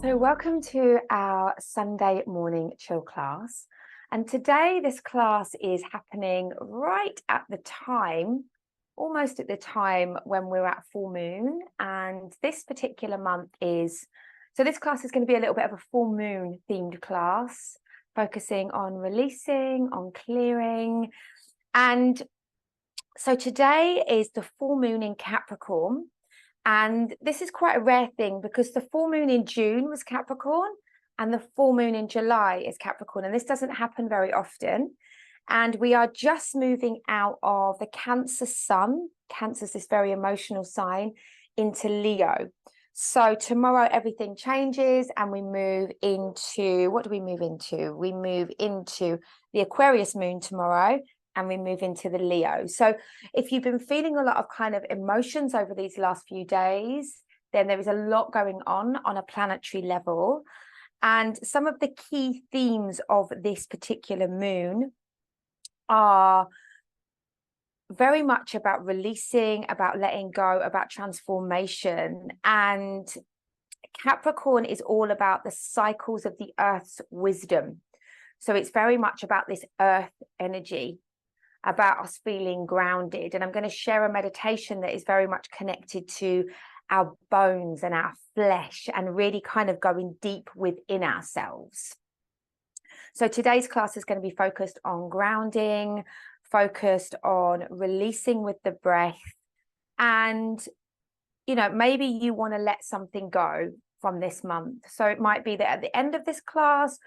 So welcome to our Sunday morning chill class. And today this class is happening right at the time, almost at the time when we're at full moon. And this particular month so this class is going to be a little bit of a full moon themed class, focusing on releasing, on clearing. And so today is the full moon in Capricorn. And this is quite a rare thing because the full moon in June was Capricorn and the full moon in July is Capricorn. And this doesn't happen very often. And we are just moving out of the Cancer sun. Cancer is this very emotional sign, into Leo. So tomorrow everything changes and we move into, what do we move into? We move into the Aquarius moon tomorrow. And we move into the Leo. So if you've been feeling a lot of kind of emotions over these last few days, then there is a lot going on a planetary level. And some of the key themes of this particular moon are very much about releasing, about letting go, about transformation. And Capricorn is all about the cycles of the Earth's wisdom. So it's very much about this Earth energy, about us feeling grounded. And I'm going to share a meditation that is very much connected to our bones and our flesh and really kind of going deep within ourselves. So today's class is going to be focused on grounding, focused on releasing with the breath. And, you know, maybe you want to let something go from this month. So it might be that at the end of this class,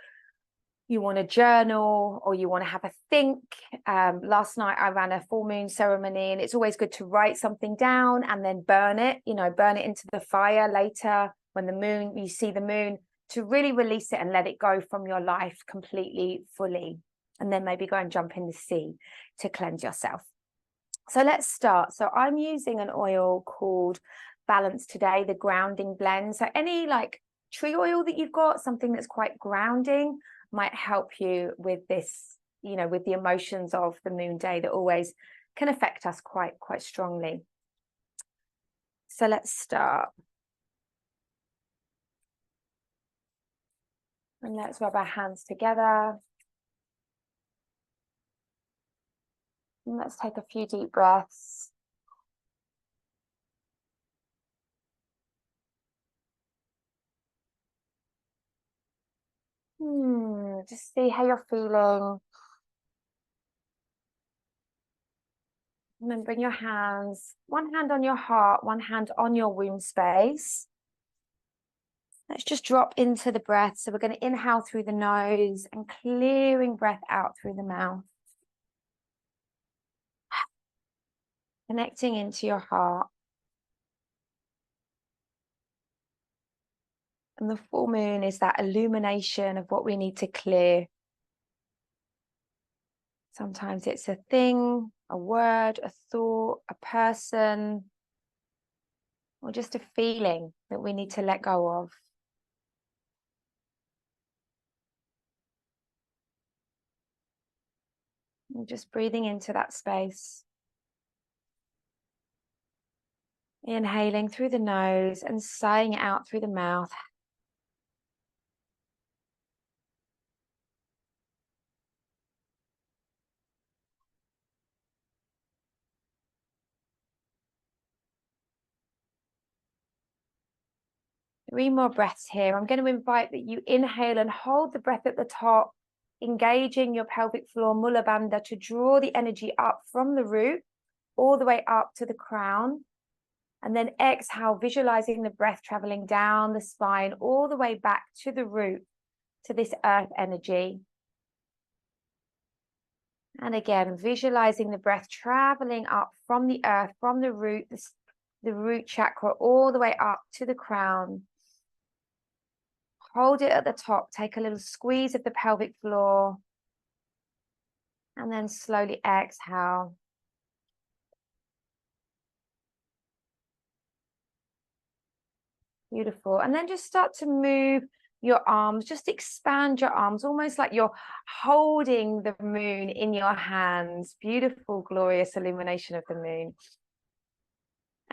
you want to journal or you want to have a think. Last night I ran a full moon ceremony and it's always good to write something down and then burn it, burn it into the fire later when you see the moon, to really release it and let it go from your life completely, fully. And then maybe go and jump in the sea to cleanse yourself. So let's start. So I'm using an oil called Balance today, the grounding blend. So any like tree oil that you've got, something that's quite grounding, might help you with this, with the emotions of the moon day that always can affect us quite strongly. So let's start. And let's rub our hands together. And let's take a few deep breaths. Just see how you're feeling. And then bring your hands, one hand on your heart, one hand on your womb space. Let's just drop into the breath. So we're going to inhale through the nose and clearing breath out through the mouth. Connecting into your heart. And the full moon is that illumination of what we need to clear. Sometimes it's a thing, a word, a thought, a person, or just a feeling that we need to let go of. And just breathing into that space. Inhaling through the nose and sighing out through the mouth. Three more breaths here. I'm going to invite that you inhale and hold the breath at the top, engaging your pelvic floor, Mula Bandha, to draw the energy up from the root all the way up to the crown. And then exhale, visualizing the breath traveling down the spine all the way back to the root, to this earth energy. And again, visualizing the breath traveling up from the earth, from the root chakra, all the way up to the crown. Hold it at the top, take a little squeeze of the pelvic floor, and then slowly exhale. Beautiful. And then just start to move your arms, just expand your arms, almost like you're holding the moon in your hands. Beautiful, glorious illumination of the moon.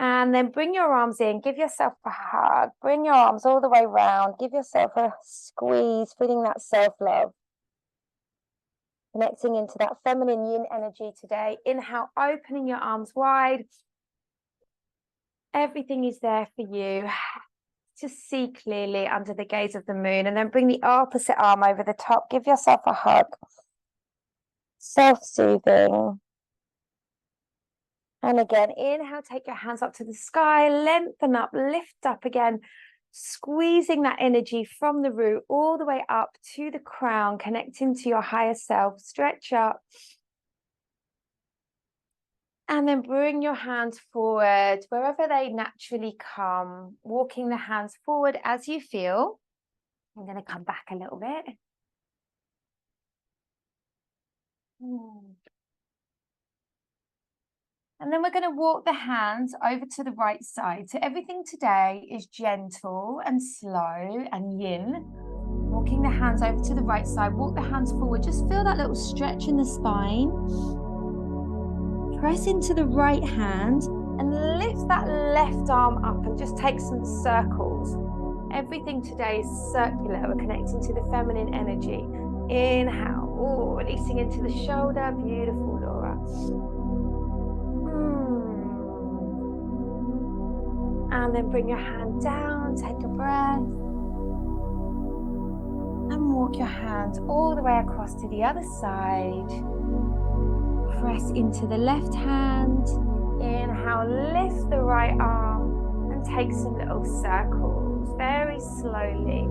And then bring your arms in, give yourself a hug, bring your arms all the way around, give yourself a squeeze, feeling that self-love. Connecting into that feminine yin energy today. Inhale, opening your arms wide. Everything is there for you. Just see clearly under the gaze of the moon, and then bring the opposite arm over the top. Give yourself a hug. Self-soothing. And again, inhale, take your hands up to the sky, lengthen up, lift up again, squeezing that energy from the root all the way up to the crown, connecting to your higher self. Stretch up. And then bring your hands forward, wherever they naturally come, walking the hands forward as you feel. I'm going to come back a little bit. And then we're going to walk the hands over to the right side. So everything today is gentle and slow and yin. Walking the hands over to the right side, walk the hands forward. Just feel that little stretch in the spine. Press into the right hand and lift that left arm up and just take some circles. Everything today is circular. We're connecting to the feminine energy. Inhale, releasing into the shoulder. Beautiful, Laura. And then bring your hand down, take a breath. And walk your hands all the way across to the other side. Press into the left hand. Inhale, lift the right arm and take some little circles very slowly.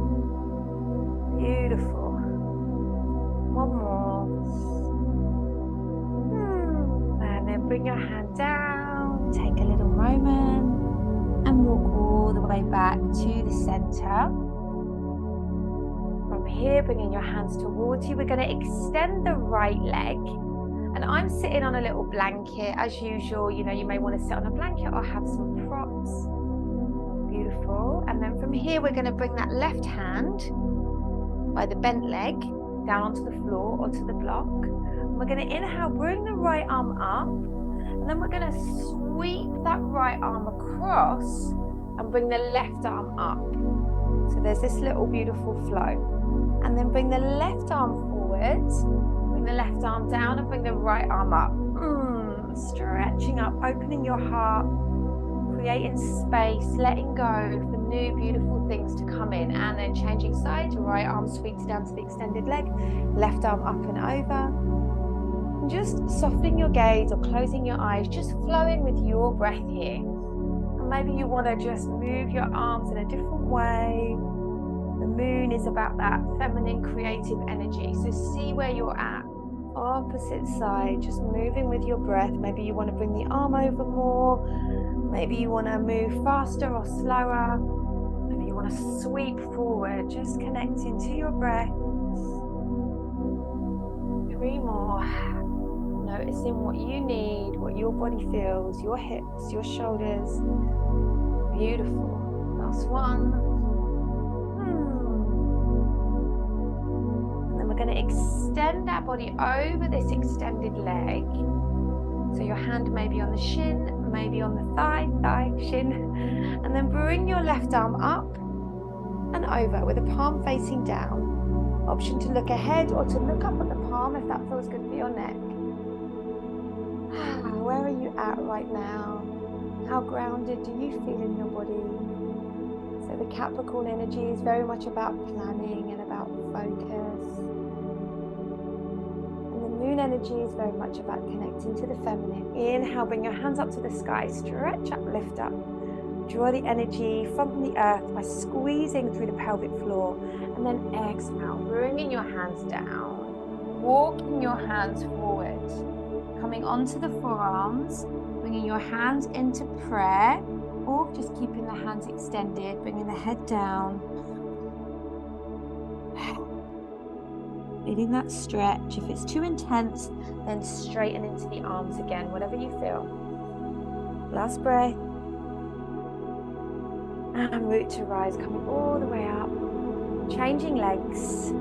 Beautiful. One more. And then bring your hand down, take a little moment and walk all the way back to the center. From here, bringing your hands towards you, we're going to extend the right leg. And I'm sitting on a little blanket. As usual, you know, you may want to sit on a blanket or have some props. Beautiful. And then from here, we're going to bring that left hand by the bent leg down onto the floor, onto the block. And we're going to inhale, bring the right arm up. And then we're going to sweep that right arm across and bring the left arm up. So there's this little beautiful flow. And then bring the left arm forward. The left arm down and bring the right arm up. Stretching up, opening your heart, creating space, letting go for new beautiful things to come in, and then changing sides. Right arm sweeps down to the extended leg, left arm up and over. And just softening your gaze or closing your eyes, just flowing with your breath here. And maybe you want to just move your arms in a different way. The moon is about that feminine creative energy, so see where you're at. Opposite side, just moving with your breath. Maybe you want to bring the arm over more. Maybe you want to move faster or slower. Maybe you want to sweep forward, just connecting to your breath. 3 more. Noticing what you need, what your body feels, your hips, your shoulders. Beautiful. Last one. We're going to extend our body over this extended leg. So your hand may be on the shin, maybe on the thigh, shin. And then bring your left arm up and over with the palm facing down. Option to look ahead or to look up at the palm if that feels good for your neck. Where are you at right now? How grounded do you feel in your body? So the Capricorn energy is very much about planning and about focus. Moon energy is very much about connecting to the feminine. Inhale, bring your hands up to the sky, stretch up, lift up. Draw the energy from the earth by squeezing through the pelvic floor. And then exhale, bringing your hands down, walking your hands forward, coming onto the forearms, bringing your hands into prayer, or just keeping the hands extended, bringing the head down. Feeling that stretch. If it's too intense, then straighten into the arms again, whatever you feel. Last breath. And root to rise, coming all the way up. Changing legs.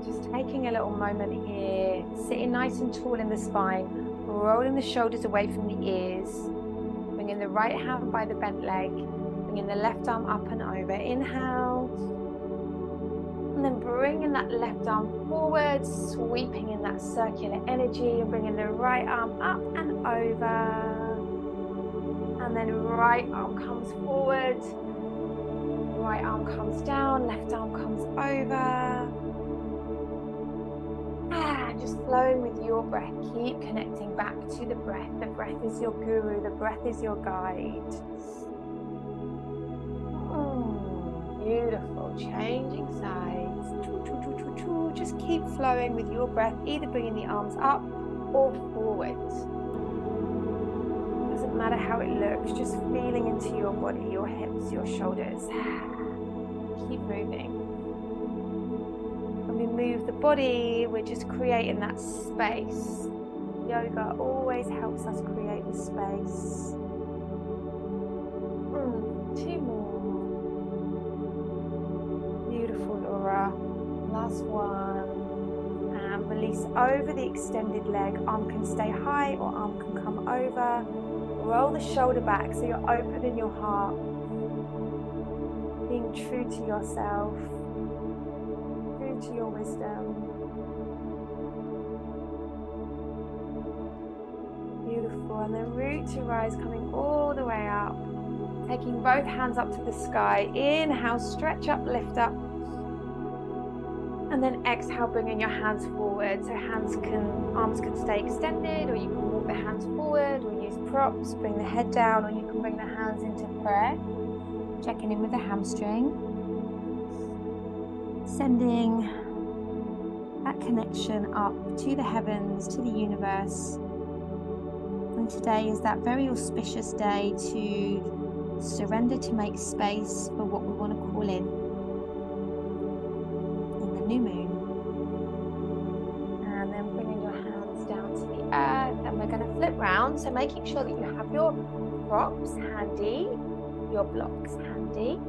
Just taking a little moment here. Sitting nice and tall in the spine. rolling the shoulders away from the ears, bringing the right hand by the bent leg, bringing the left arm up and over. Inhale, and then bringing that left arm forward, sweeping in that circular energy, and bringing the right arm up and over. And then right arm comes forward, right arm comes down, left arm comes over. And just flowing with your breath. Keep connecting back to the breath. The breath is your guru, the breath is your guide. Beautiful. Changing sides. Just keep flowing with your breath, either bringing the arms up or forward. Doesn't matter how it looks, just feeling into your body, your hips, your shoulders. Keep moving. When we move the body, we're just creating that space. Yoga always helps us create the space. 2 more. Beautiful, Laura. Last one. And release over the extended leg. Arm can stay high or arm can come over. Roll the shoulder back so you're open in your heart. Being true to yourself. True to your wisdom. Beautiful. And then root to rise, coming all the way up. Taking both hands up to the sky. Inhale, stretch up, lift up. And then exhale, bringing your hands forward. So arms can stay extended, or you can walk the hands forward, or use props, bring the head down, or you can bring the hands into prayer. Checking in with the hamstring. Sending that connection up to the heavens, to the universe. And today is that very auspicious day to surrender, to make space for what we want to call in the new moon. And then bringing your hands down to the earth, and we're going to flip round, so making sure that you have your props handy, your blocks handy.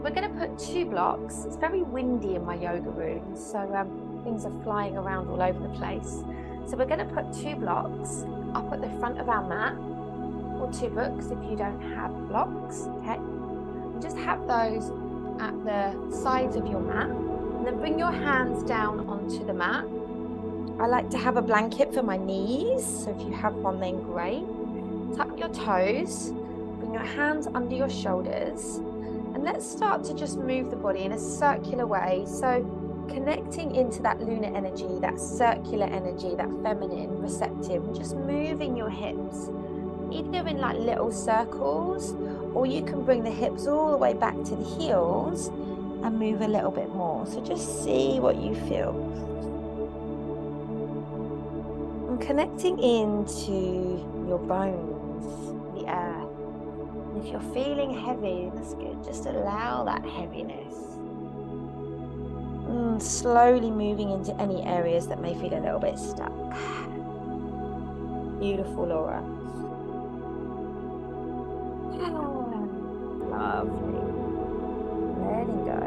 We're going to put 2 blocks. It's very windy in my yoga room, so things are flying around all over the place. So we're going to put 2 blocks up at the front of our mat, or 2 books if you don't have blocks, okay? And just have those at the sides of your mat, and then bring your hands down onto the mat. I like to have a blanket for my knees, so if you have one then great. Tuck your toes, bring your hands under your shoulders, and let's start to just move the body in a circular way. So connecting into that lunar energy, that circular energy, that feminine, receptive, and just moving your hips, either in like little circles, or you can bring the hips all the way back to the heels and move a little bit more. So just see what you feel. And connecting into your bones, the earth. And if you're feeling heavy, that's good. Just allow that heaviness. Slowly moving into any areas that may feel a little bit stuck. Beautiful, Laura. Lovely. Letting go.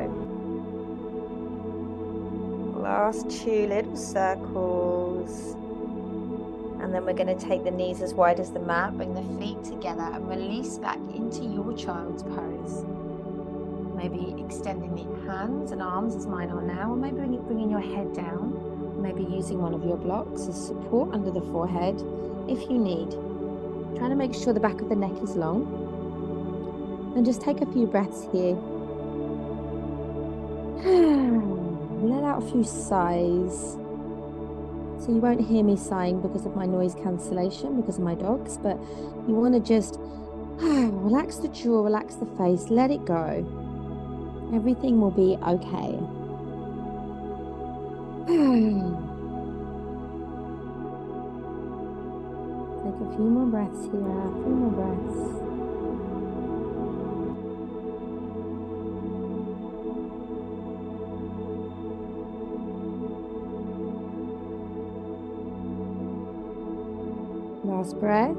Last 2 little circles. And then we're going to take the knees as wide as the mat, bring the feet together and release back into your child's pose. Maybe extending the hands and arms as mine are now, or maybe bringing your head down, maybe using one of your blocks as support under the forehead if you need. Trying to make sure the back of the neck is long. And just take a few breaths here. Let out a few sighs. So you won't hear me sighing because of my noise cancellation, because of my dogs, but you want to just relax the jaw, relax the face, let it go. Everything will be okay. Take a few more breaths here, a few more breaths. Last breath.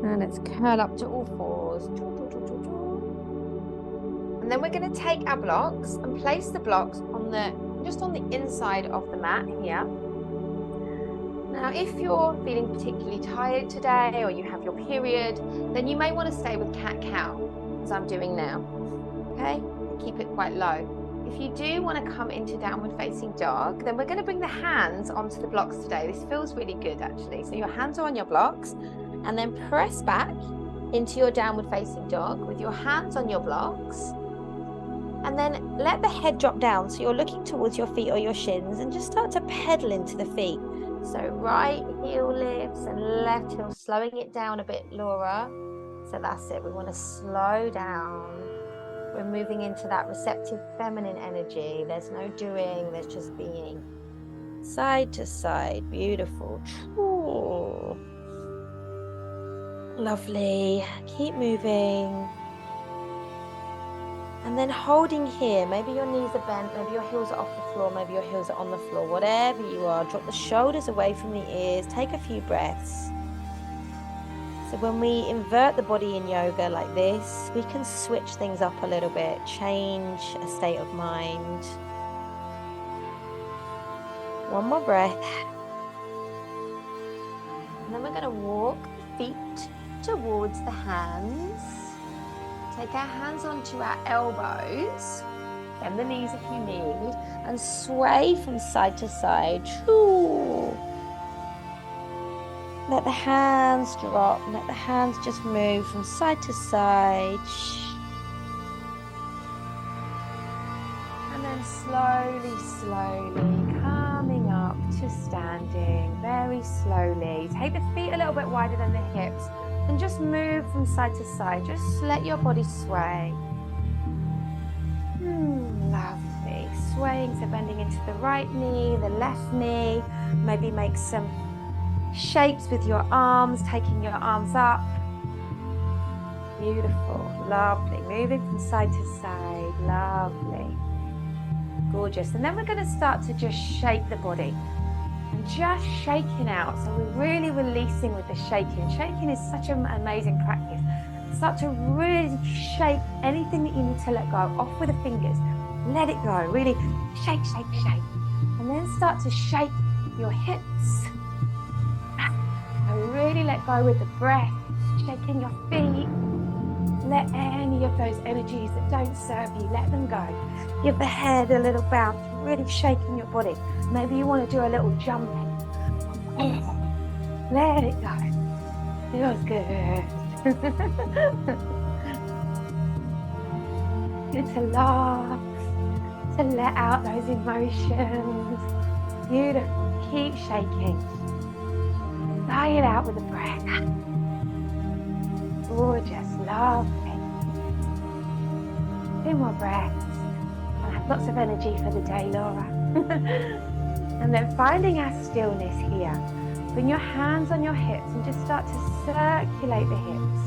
And let's curl up to all fours. And then we're going to take our blocks and place the blocks on just on the inside of the mat here. Now, if you're feeling particularly tired today or you have your period, then you may want to stay with cat-cow, as I'm doing now, okay? Keep it quite low. If you do want to come into downward facing dog, then we're going to bring the hands onto the blocks today. This feels really good, actually. So your hands are on your blocks, and then press back into your downward facing dog with your hands on your blocks. And then let the head drop down, so you're looking towards your feet or your shins, and just start to pedal into the feet. So right heel lifts and left heel, slowing it down a bit, Laura. So that's it. We want to slow down. We're moving into that receptive feminine energy. There's no doing, there's just being. Side to side, beautiful. Ooh. Lovely. Keep moving. And then holding here, maybe your knees are bent, maybe your heels are off the floor, maybe your heels are on the floor, whatever you are, drop the shoulders away from the ears, take a few breaths. So when we invert the body in yoga like this, we can switch things up a little bit, change a state of mind. One more breath. And then we're going to walk feet towards the hands. Take our hands onto our elbows, bend the knees if you need, and sway from side to side. Choo. Let the hands drop, let the hands just move from side to side. And then slowly, slowly coming up to standing, very slowly. Take the feet a little bit wider than the hips. And just move from side to side. Just let your body sway. Lovely. Swaying, so bending into the right knee, the left knee. Maybe make some shapes with your arms, taking your arms up. Beautiful. Lovely. Moving from side to side. Lovely. Gorgeous. And then we're going to start to just shake the body. And just shaking out, so we're really releasing with the shaking. Shaking is such an amazing practice. Start to really shake anything that you need to let go off with the fingers. Let it go, really shake, shake, shake. And then start to shake your hips. And really let go with the breath, shaking your feet. Let any of those energies that don't serve you, let them go. Give the head a little bounce, really shaking your body. Maybe you want to do a little jumping. Let it go. Feels good. Good to laugh, to let out those emotions. Beautiful. Keep shaking. Sigh it out with a breath. Gorgeous. Lovely. 2 more breaths. I have lots of energy for the day, Laura. And then finding our stillness here. Bring your hands on your hips and just start to circulate the hips.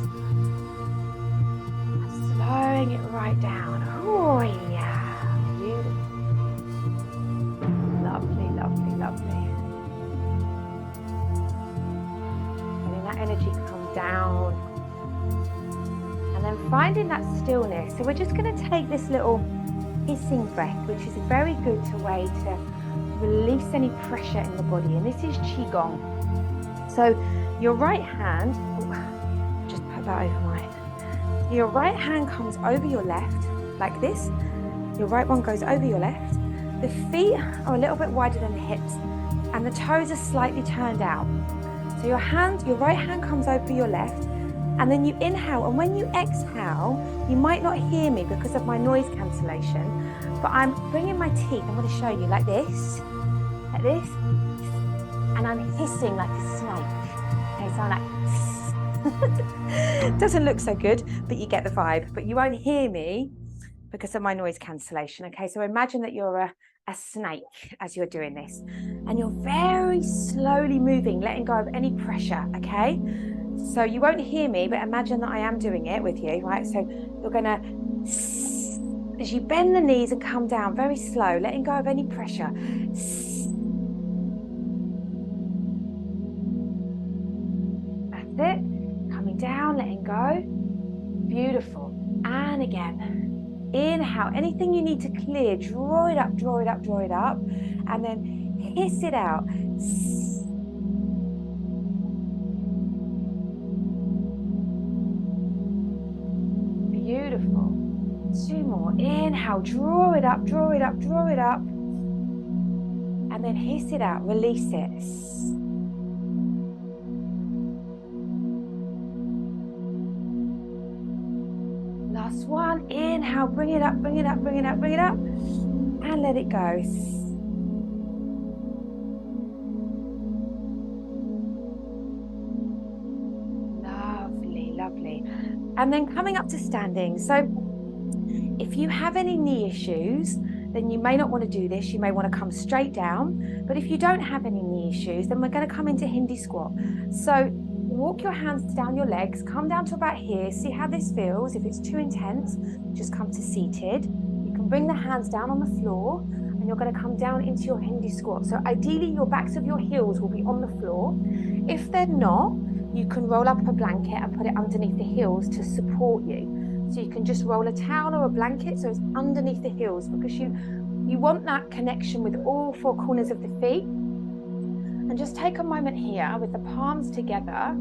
Slowing it right down. Oh yeah, beautiful. Lovely, lovely, lovely. Letting that energy come down. And then finding that stillness. So we're just going to take this little hissing breath, which is a very good way to release any pressure in the body. And this is Qigong. So your right hand, just put that over mine. Your right hand comes over your left, like this. Your right one goes over your left. The feet are a little bit wider than the hips, and the toes are slightly turned out. So your right hand comes over your left, and then you inhale, and when you exhale, you might not hear me because of my noise cancellation, but I'm bringing my teeth, I'm going to show you, like this, and I'm hissing like a snake. Okay, so I'm like, doesn't look so good, but you get the vibe, but you won't hear me because of my noise cancellation. Okay, so imagine that you're a snake as you're doing this, and you're very slowly moving, letting go of any pressure, okay? So you won't hear me, but imagine that I am doing it with you, right? So you're gonna, as you bend the knees and come down very slow, letting go of any pressure. That's it. Coming down, letting go. Beautiful. And again, inhale. Anything you need to clear, draw it up, draw it up, draw it up. And then hiss it out. 2 more. Inhale, draw it up, draw it up, draw it up. And then hiss it out, release it. Last one. Inhale, bring it up, bring it up, bring it up, bring it up. And let it go. Lovely, lovely. And then coming up to standing. So if you have any knee issues, then you may not want to do this. You may want to come straight down. But if you don't have any knee issues, then we're going to come into Hindi squat. So walk your hands down your legs, come down to about here. See how this feels. If it's too intense, just come to seated. You can bring the hands down on the floor and you're going to come down into your Hindi squat. So ideally your backs of your heels will be on the floor. If they're not, you can roll up a blanket and put it underneath the heels to support you. So you can just roll a towel or a blanket so it's underneath the heels, because you want that connection with all 4 corners of the feet. And just take a moment here with the palms together,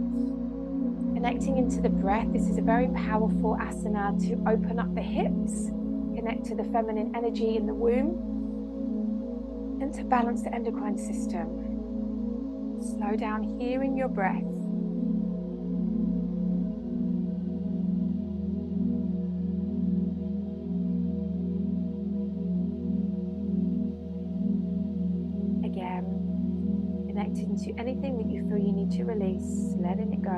connecting into the breath. This is a very powerful asana to open up the hips, connect to the feminine energy in the womb, and to balance the endocrine system. Slow down here in your breath. Connecting to anything that you feel you need to release, letting it go.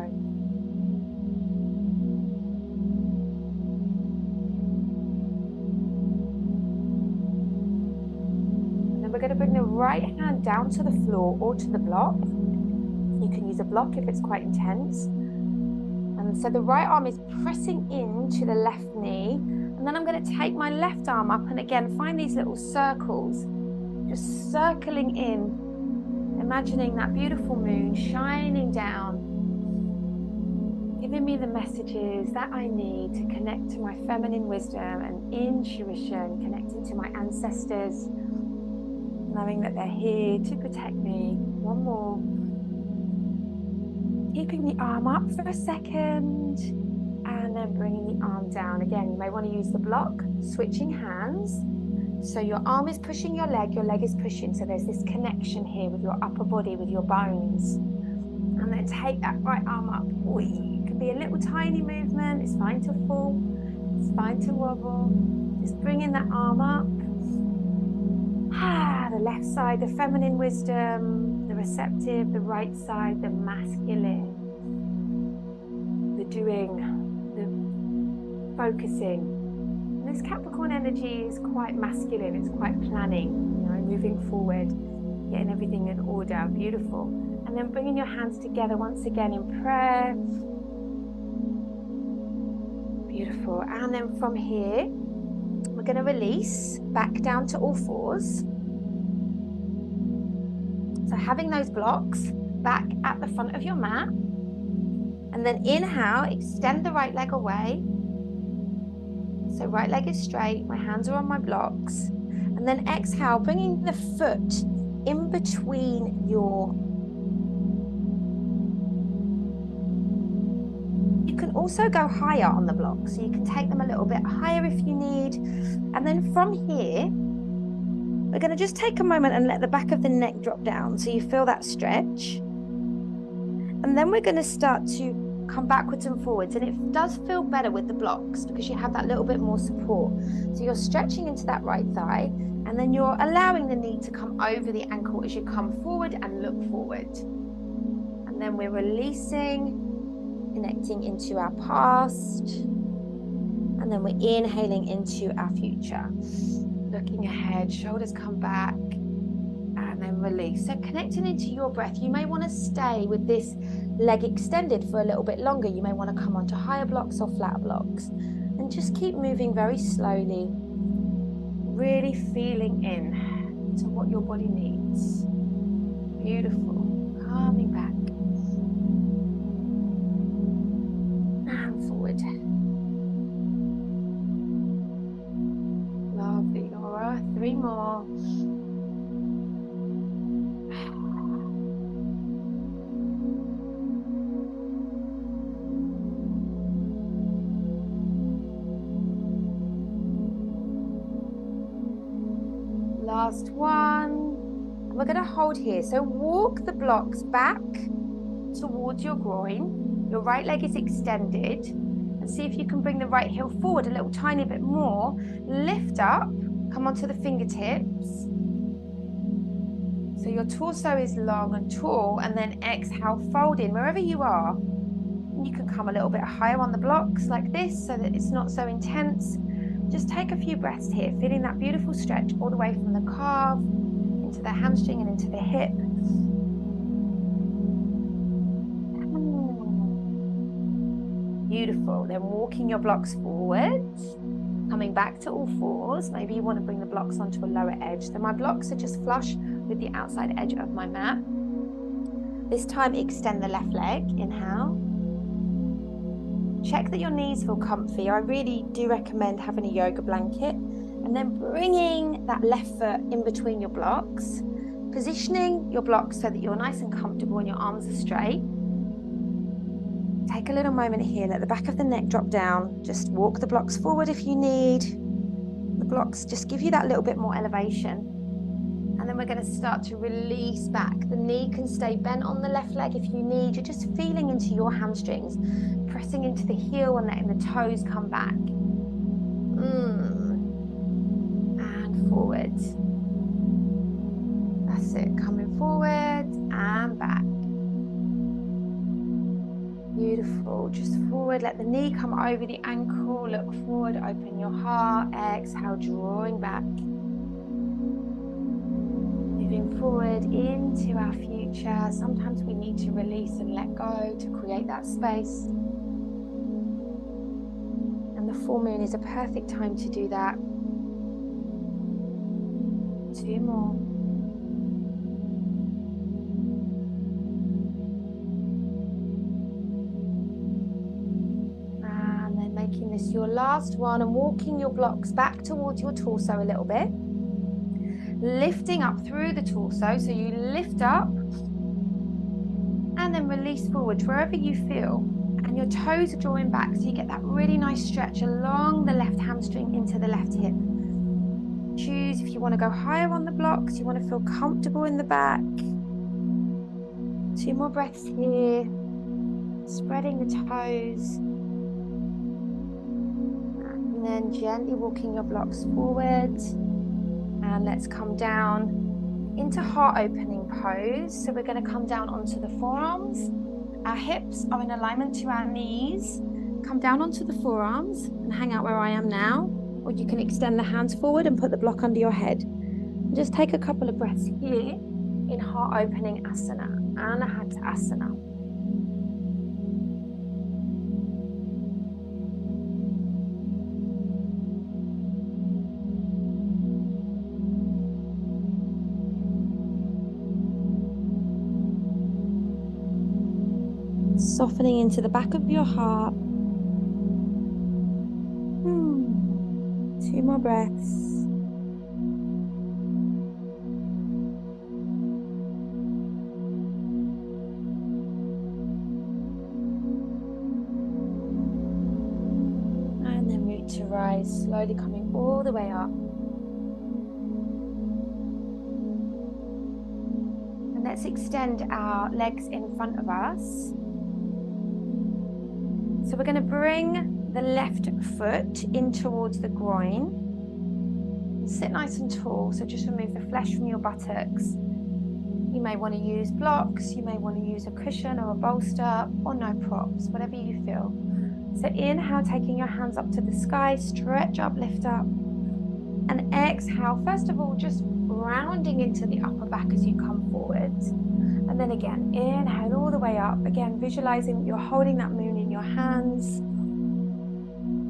And then we're going to bring the right hand down to the floor or to the block. You can use a block if it's quite intense. And so the right arm is pressing into the left knee. And then I'm going to take my left arm up and again find these little circles, just circling in. Imagining that beautiful moon shining down, giving me the messages that I need to connect to my feminine wisdom and intuition, connecting to my ancestors, knowing that they're here to protect me. One more. Keeping the arm up for a second, and then bringing the arm down. Again, you may want to use the block, switching hands. So your arm is pushing your leg is pushing. So there's this connection here with your upper body, with your bones. And then take that right arm up. It can be a little tiny movement. It's fine to fall. It's fine to wobble. Just bringing that arm up. The left side, the feminine wisdom, the receptive, the right side, the masculine, the doing, the focusing. This Capricorn energy is quite masculine, it's quite planning, moving forward, getting everything in order. Beautiful. And then bringing your hands together once again in prayer. Beautiful. And then from here, we're going to release back down to all fours. So having those blocks back at the front of your mat. And then inhale, extend the right leg away. So right leg is straight, my hands are on my blocks. And then exhale, bringing the foot in between your... You can also go higher on the blocks, so you can take them a little bit higher if you need. And then from here, we're going to just take a moment and let the back of the neck drop down so you feel that stretch. And then we're going to start to come backwards and forwards, and it does feel better with the blocks because you have that little bit more support. So you're stretching into that right thigh, and then you're allowing the knee to come over the ankle as you come forward and look forward. And then we're releasing, connecting into our past, and then we're inhaling into our future. Looking ahead, shoulders come back, and then release. So connecting into your breath, you may want to stay with this leg extended for a little bit longer. You may want to come onto higher blocks or flatter blocks, and just keep moving very slowly, really feeling in to what your body needs. Beautiful. Calming back and forward. Lovely, Laura. 3 more. last one. And we're going to hold here. So walk the blocks back towards your groin. Your right leg is extended. And see if you can bring the right heel forward a little tiny bit more. Lift up, come onto the fingertips. So your torso is long and tall, and then exhale, fold in wherever you are. You can come a little bit higher on the blocks like this so that it's not so intense. Just take a few breaths here, feeling that beautiful stretch all the way from the calf into the hamstring and into the hip. Beautiful. Then walking your blocks forwards, coming back to all fours. Maybe you want to bring the blocks onto a lower edge. So my blocks are just flush with the outside edge of my mat. This time extend the left leg. Inhale. Check that your knees feel comfy. I really do recommend having a yoga blanket. And then bringing that left foot in between your blocks. Positioning your blocks so that you're nice and comfortable and your arms are straight. Take a little moment here, let the back of the neck drop down. Just walk the blocks forward if you need. The blocks just give you that little bit more elevation. And then we're going to start to release back. The knee can stay bent on the left leg if you need. You're just feeling into your hamstrings, pressing into the heel and letting the toes come back. And forward. That's it, coming forward and back. Beautiful, just forward, let the knee come over the ankle, look forward, open your heart, exhale, drawing back. Moving forward into our future. Sometimes we need to release and let go to create that space. And the full moon is a perfect time to do that. 2 more. Making this your last one and walking your blocks back towards your torso a little bit. Lifting up through the torso, so you lift up and then release forward wherever you feel. And your toes are drawing back, so you get that really nice stretch along the left hamstring into the left hip. Choose if you want to go higher on the blocks, you want to feel comfortable in the back. 2 more breaths here. Spreading the toes. And then gently walking your blocks forward. And let's come down into heart opening pose. So we're going to come down onto the forearms. Our hips are in alignment to our knees. Come down onto the forearms and hang out where I am now. Or you can extend the hands forward and put the block under your head. And just take a couple of breaths here in heart opening asana, Anahata asana. Softening into the back of your heart. 2 more breaths. And then root to rise, slowly coming all the way up. And let's extend our legs in front of us. So we're going to bring the left foot in towards the groin. And sit nice and tall, so just remove the flesh from your buttocks. You may want to use blocks, you may want to use a cushion or a bolster, or no props, whatever you feel. So inhale, taking your hands up to the sky, stretch up, lift up. And exhale, first of all, just rounding into the upper back as you come forward. And then again, inhale all the way up. Again, visualizing you're holding that moon in your hands.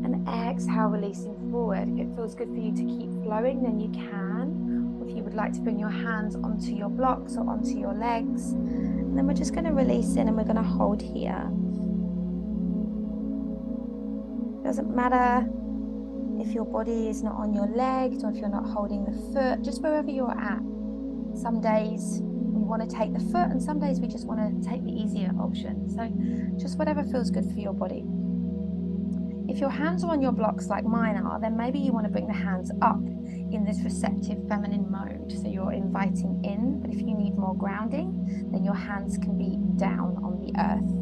And exhale, releasing forward. If it feels good for you to keep flowing, then you can. Or if you would like to bring your hands onto your blocks or onto your legs. And then we're just going to release in and we're going to hold here. Doesn't matter if your body is not on your legs or if you're not holding the foot, just wherever you're at. Some days we want to take the foot and some days we just want to take the easier option. So just whatever feels good for your body. If your hands are on your blocks like mine are, then maybe you want to bring the hands up in this receptive feminine mode. So you're inviting in, but if you need more grounding, then your hands can be down on the earth.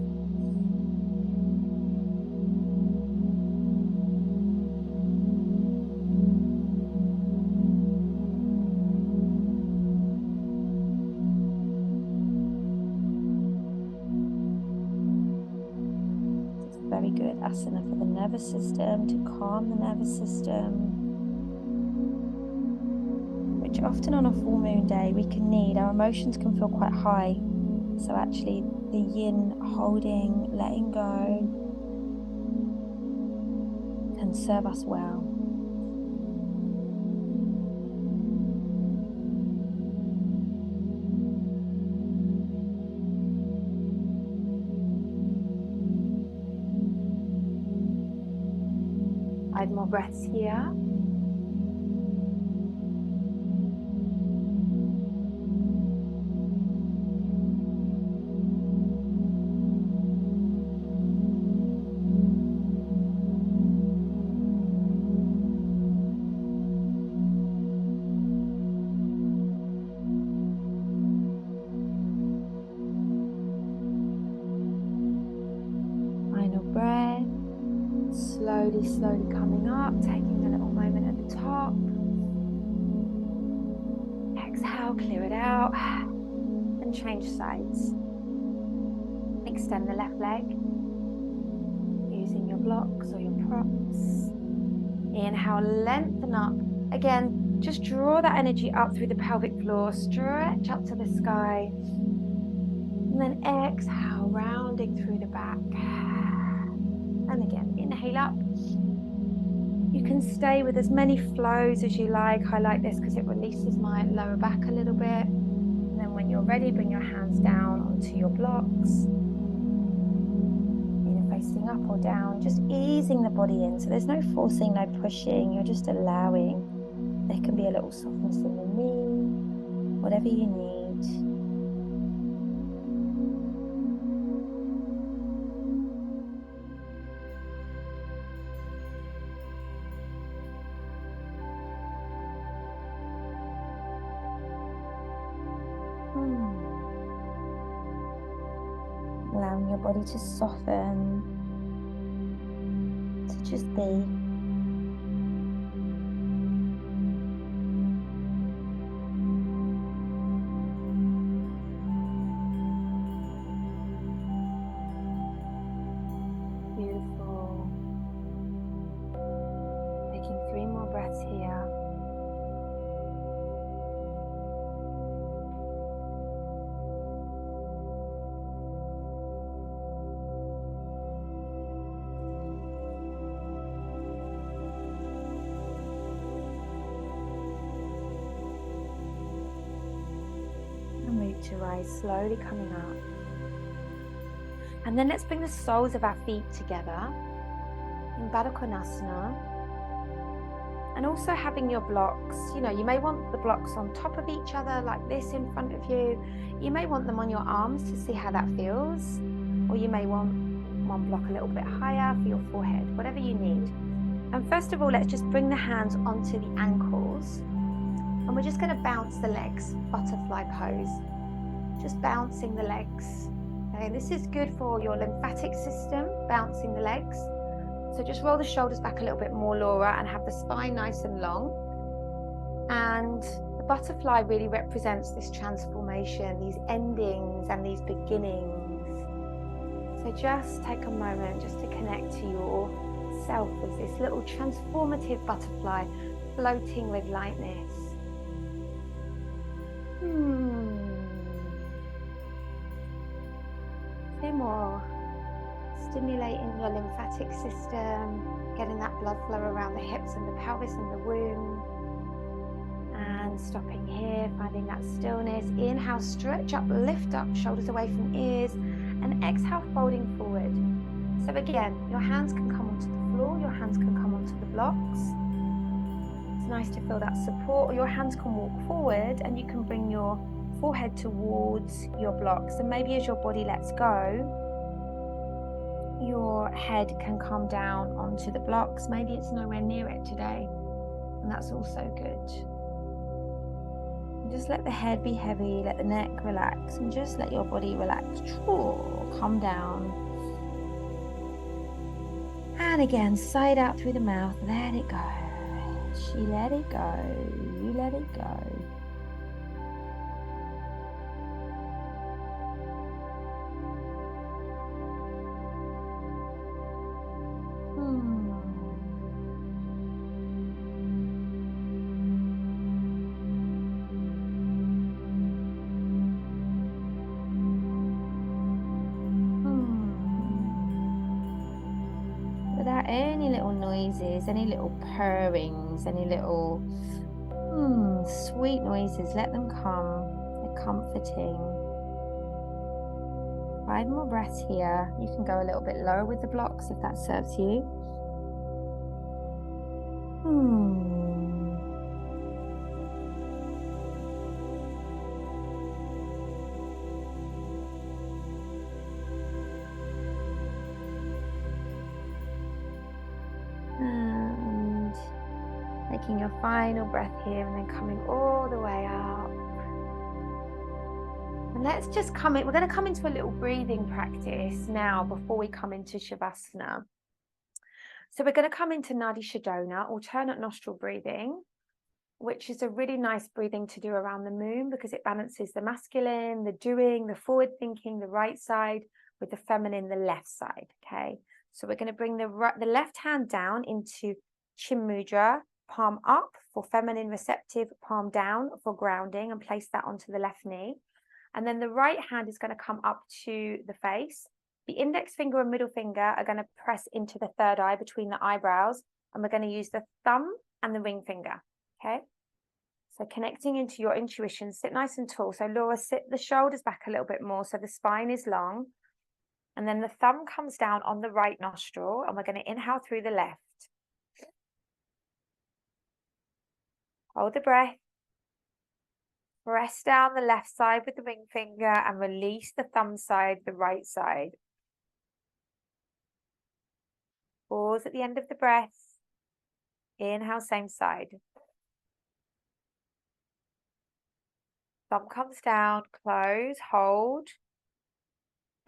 Very good asana for the nervous system, to calm the nervous system, which often on a full moon day we can need. Our emotions can feel quite high, so actually the yin, holding, letting go, can serve us well. Add more breaths here. Final breath. Slowly, slowly coming up, taking a little moment at the top. Exhale, clear it out, and change sides. Extend the left leg, using your blocks or your props. Inhale, lengthen up. Again, just draw that energy up through the pelvic floor, stretch up to the sky. And then exhale, rounding through the back. And again, inhale up. You can stay with as many flows as you like. I like this because it releases my lower back a little bit. And then when you're ready, bring your hands down onto your blocks. Either facing up or down, just easing the body in. So there's no forcing, no pushing. You're just allowing. There can be a little softness in the knee, whatever you need. Allowing your body to soften, to just be. Beautiful. Taking 3 more breaths here. To rise, slowly coming up. And then let's bring the soles of our feet together in Baddha Konasana. And also having your blocks, you may want the blocks on top of each other like this in front of you. You may want them on your arms to see how that feels. Or you may want one block a little bit higher for your forehead, whatever you need. And first of all, let's just bring the hands onto the ankles. And we're just going to bounce the legs, butterfly pose. Just bouncing the legs. Okay, this is good for your lymphatic system, bouncing the legs. So just roll the shoulders back a little bit more, Laura, and have the spine nice and long. And the butterfly really represents this transformation, these endings and these beginnings. So just take a moment just to connect to yourself as this little transformative butterfly floating with lightness. More stimulating your lymphatic system, getting that blood flow around the hips and the pelvis and the womb, and stopping here, finding that stillness. Inhale, stretch up, lift up, shoulders away from ears, and exhale, folding forward. So again, your hands can come onto the floor, your hands can come onto the blocks. It's nice to feel that support, or your hands can walk forward and you can bring your forehead towards your blocks, and maybe as your body lets go, your head can come down onto the blocks. Maybe it's nowhere near it today, and that's also good. And just let the head be heavy, let the neck relax, and just let your body relax. Come down. And again, side out through the mouth. Let it go. She let it go. You let it go. Without any little noises, any little purrings, any little sweet noises, let them come. They're comforting. 5 more breaths here. You can go a little bit lower with the blocks if that serves you. And taking your final breath here and then coming all the way up. And let's just come in. We're going to come into a little breathing practice now before we come into Savasana. So we're going to come into Nadi Shodhana, alternate nostril breathing, which is a really nice breathing to do around the moon because it balances the masculine, the doing, the forward thinking, the right side with the feminine, the left side. Okay. So we're going to bring the left hand down into Chin Mudra, palm up for feminine receptive, palm down for grounding, and place that onto the left knee. And then the right hand is going to come up to the face. The index finger and middle finger are going to press into the third eye between the eyebrows. And we're going to use the thumb and the ring finger. Okay. So connecting into your intuition, sit nice and tall. So Laura, sit the shoulders back a little bit more so the spine is long. And then the thumb comes down on the right nostril, and we're going to inhale through the left. Hold the breath. Press down the left side with the ring finger and release the thumb side, the right side. Pause at the end of the breath. Inhale, same side. Thumb comes down, close, hold.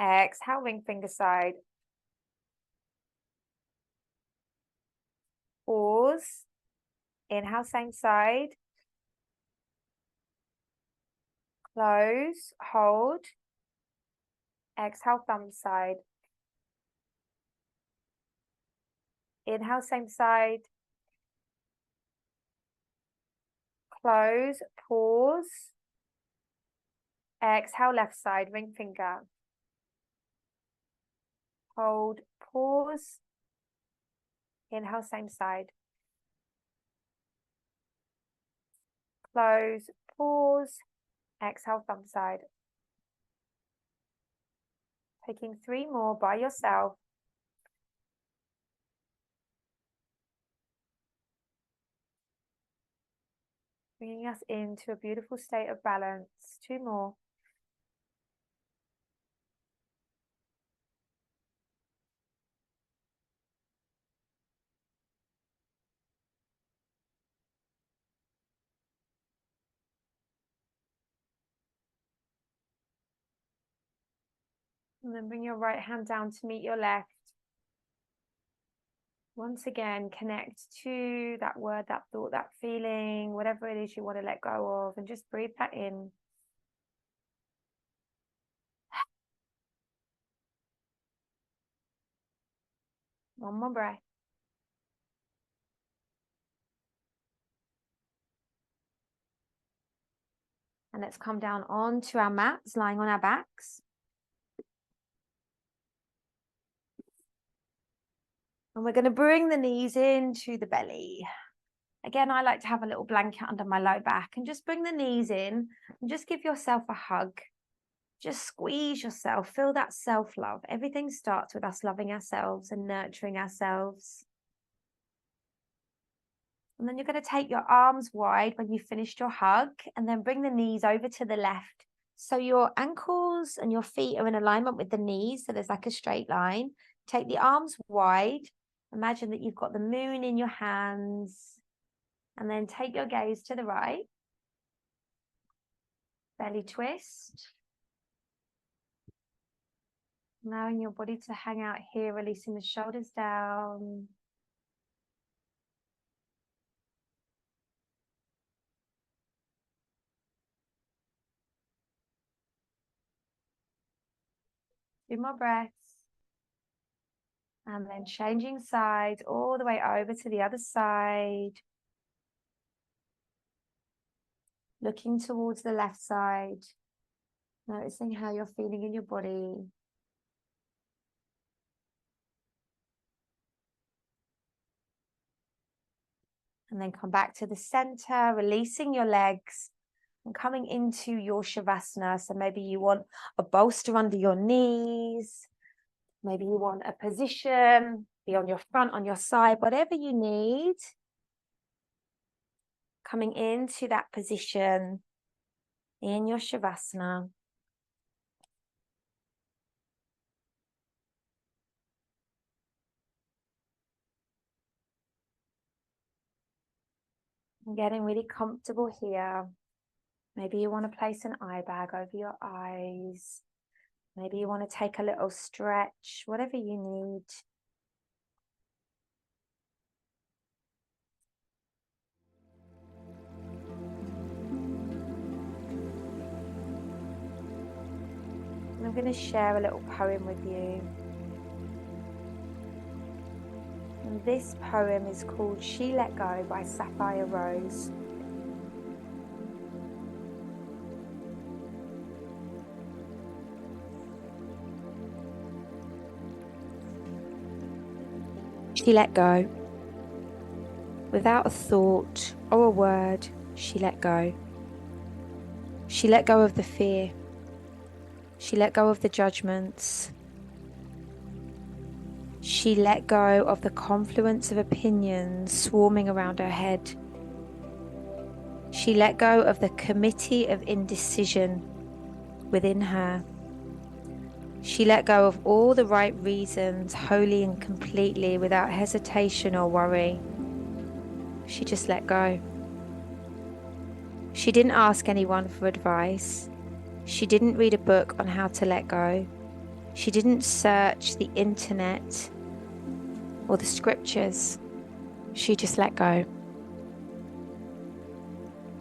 Exhale, ring finger side. Pause. Inhale, same side. Close, hold. Exhale, thumb side. Inhale, same side. Close, pause. Exhale, left side, ring finger. Hold, pause. Inhale, same side. Close, pause. Exhale, thumb side. Taking 3 more by yourself. Bringing us into a beautiful state of balance. 2 more. And then bring your right hand down to meet your left. Once again, connect to that word, that thought, that feeling, whatever it is you want to let go of, and just breathe that in. One more breath. And let's come down onto our mats, lying on our backs. And we're going to bring the knees into the belly. Again, I like to have a little blanket under my low back and just bring the knees in and just give yourself a hug. Just squeeze yourself, feel that self-love. Everything starts with us loving ourselves and nurturing ourselves. And then you're going to take your arms wide when you've finished your hug and then bring the knees over to the left So your ankles and your feet are in alignment with the knees. So there's like a straight line. Take the arms wide. Imagine that you've got the moon in your hands. And then take your gaze to the right. Belly twist. Allowing your body to hang out here, releasing the shoulders down. Two more breaths. And then changing sides all the way over to the other side. Looking towards the left side. Noticing how you're feeling in your body. And then come back to the center, releasing your legs and coming into your Shavasana. So maybe you want a bolster under your knees. Maybe you want a position, be on your front, on your side, whatever you need. Coming into that position in your Shavasana. And getting really comfortable here. Maybe you want to place an eye bag over your eyes. Maybe you want to take a little stretch, whatever you need. And I'm going to share a little poem with you. And this poem is called She Let Go by Sapphire Rose. She let go. Without a thought or a word, she let go. She let go of the fear. She let go of the judgments. She let go of the confluence of opinions swarming around her head. She let go of the committee of indecision within her. She let go of all the right reasons wholly and completely without hesitation or worry. She just let go. She didn't ask anyone for advice. She didn't read a book on how to let go. She didn't search the internet or the scriptures. She just let go.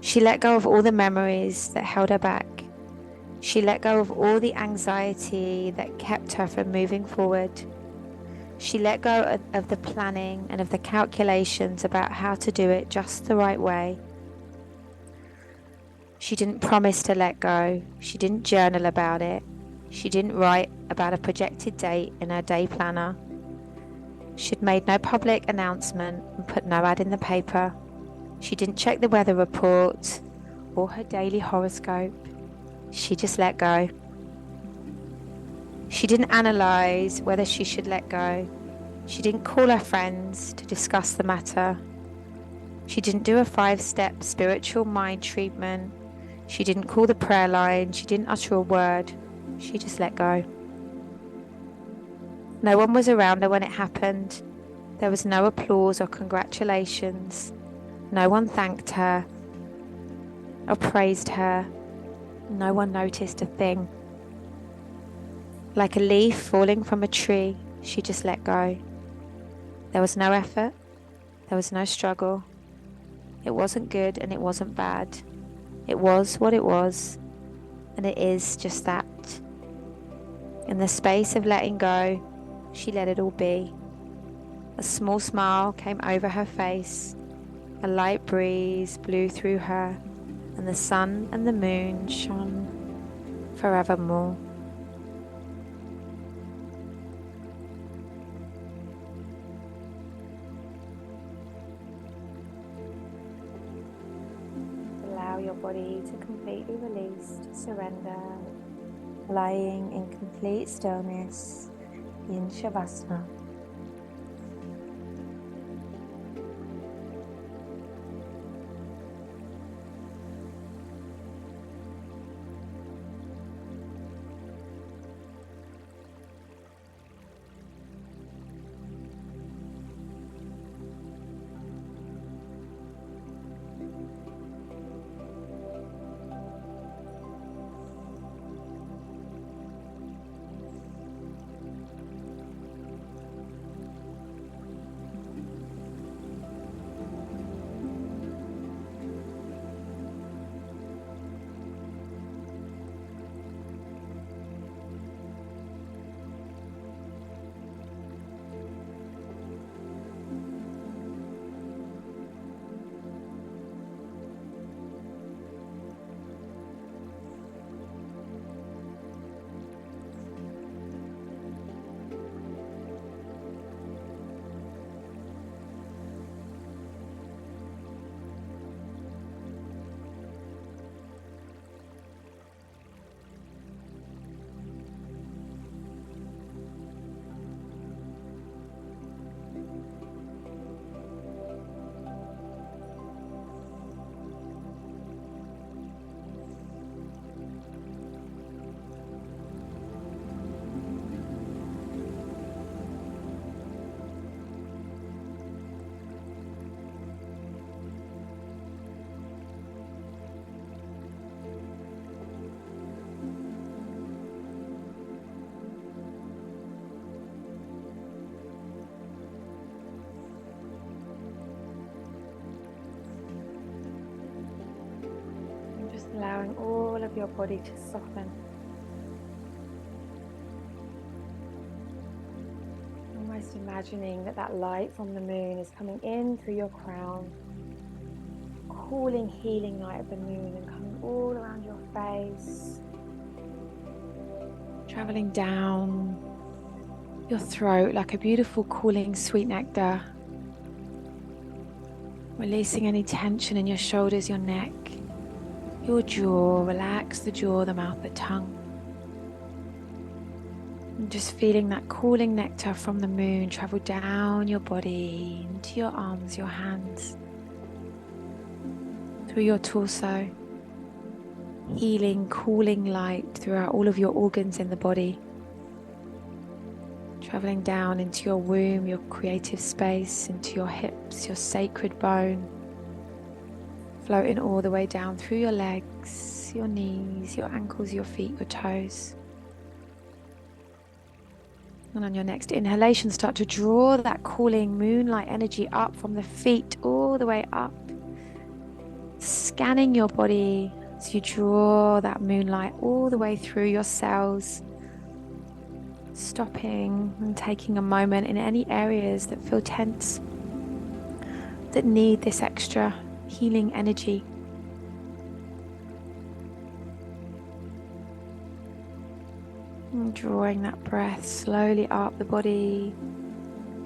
She let go of all the memories that held her back. She let go of all the anxiety that kept her from moving forward. She let go of the planning and of the calculations about how to do it just the right way. She didn't promise to let go. She didn't journal about it. She didn't write about a projected date in her day planner. She'd made no public announcement and put no ad in the paper. She didn't check the weather report or her daily horoscope. She just let go. She didn't analyse whether she should let go. She didn't call her friends to discuss the matter. She didn't do a 5-step spiritual mind treatment. She didn't call the prayer line. She didn't utter a word. She just let go. No one was around her when it happened. There was no applause or congratulations. No one thanked her or praised her. No one noticed a thing. Like a leaf falling from a tree, she just let go. There was no effort. There was no struggle. It wasn't good and it wasn't bad. It was what it was, and it is just that. In the space of letting go, she let it all be. A small smile came over her face. A light breeze blew through her, and the sun and the moon shone forevermore. Allow your body to completely release, to surrender, lying in complete stillness in Shavasana. body to soften. Almost imagining that that light from the moon is coming in through your crown, cooling, healing light of the moon, and coming all around your face, traveling down your throat like a beautiful, cooling, sweet nectar, releasing any tension in your shoulders, your neck, your jaw. Relax the jaw, the mouth, the tongue. And just feeling that cooling nectar from the moon travel down your body, into your arms, your hands, through your torso, healing, cooling light throughout all of your organs in the body, traveling down into your womb, your creative space, into your hips, your sacred bone, floating all the way down through your legs, your knees, your ankles, your feet, your toes. And on your next inhalation, start to draw that cooling moonlight energy up from the feet all the way up, scanning your body as you draw that moonlight all the way through your cells, stopping and taking a moment in any areas that feel tense, that need this extra healing energy. And drawing that breath slowly up the body,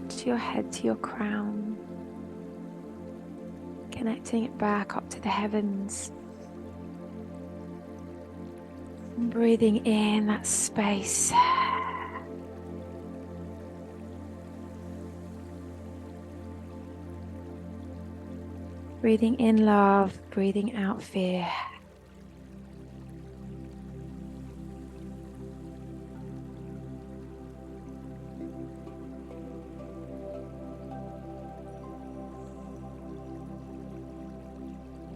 to your head, to your crown, connecting it back up to the heavens. And breathing in that space. Breathing in love, breathing out fear.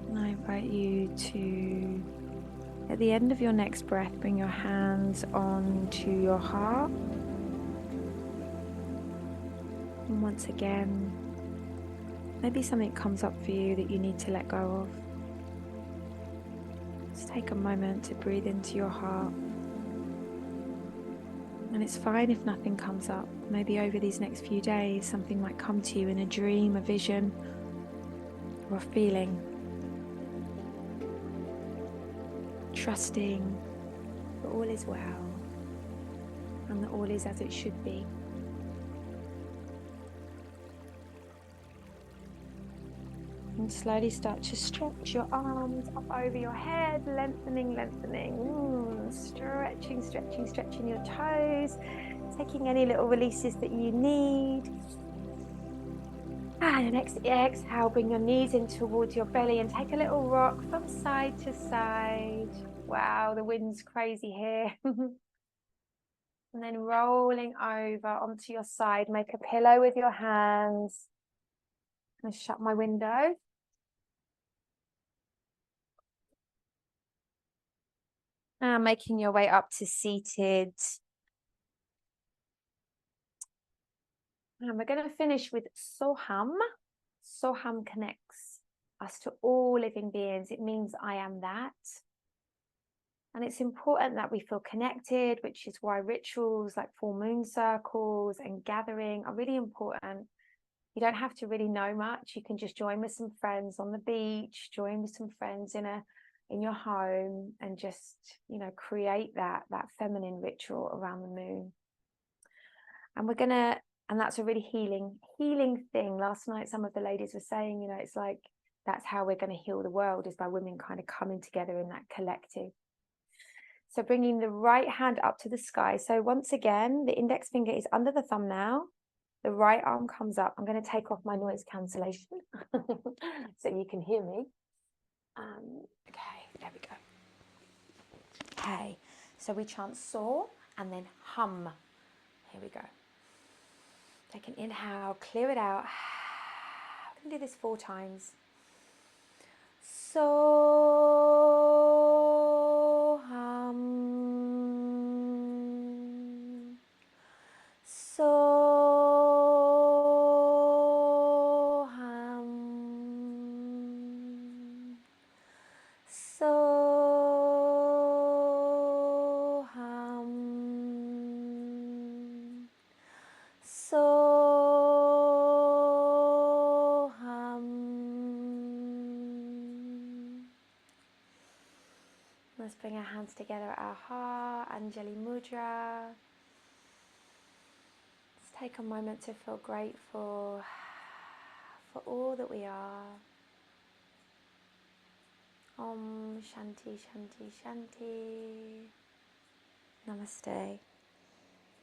And I invite you to, at the end of your next breath, bring your hands onto your heart. And once again, maybe something comes up for you that you need to let go of. Just take a moment to breathe into your heart. And it's fine if nothing comes up. Maybe over these next few days, something might come to you in a dream, a vision, or a feeling. Trusting that all is well and that all is as it should be. And slowly start to stretch your arms up over your head, lengthening. Stretching, stretching your toes, taking any little releases that you need. And the next exhale, bring your knees in towards your belly and take a little rock from side to side. Wow, the wind's crazy here. And then rolling over onto your side, make a pillow with your hands. I'm going to shut my window. And making your way up to seated. And we're going to finish with Soham. Soham connects us to all living beings. It means I am that. And it's important that we feel connected, which is why rituals like full moon circles and gathering are really important. You don't have to really know much. You can just join with some friends on the beach, join with some friends in your home, and just, create that feminine ritual around the moon. And that's a really healing thing. Last night, some of the ladies were saying, it's like, that's how we're going to heal the world, is by women kind of coming together in that collective. So bringing the right hand up to the sky. So once again, the index finger is under the thumb now. The right arm comes up. I'm going to take off my noise cancellation so you can hear me. Okay, there we go. Okay, so we chant so and then hum. Here we go. Take an inhale, clear it out. I'm going to do this 4 times. So hum. So hum. So our hands together at our heart, Anjali Mudra. Let's take a moment to feel grateful for all that we are. Om Shanti Shanti Shanti. Namaste.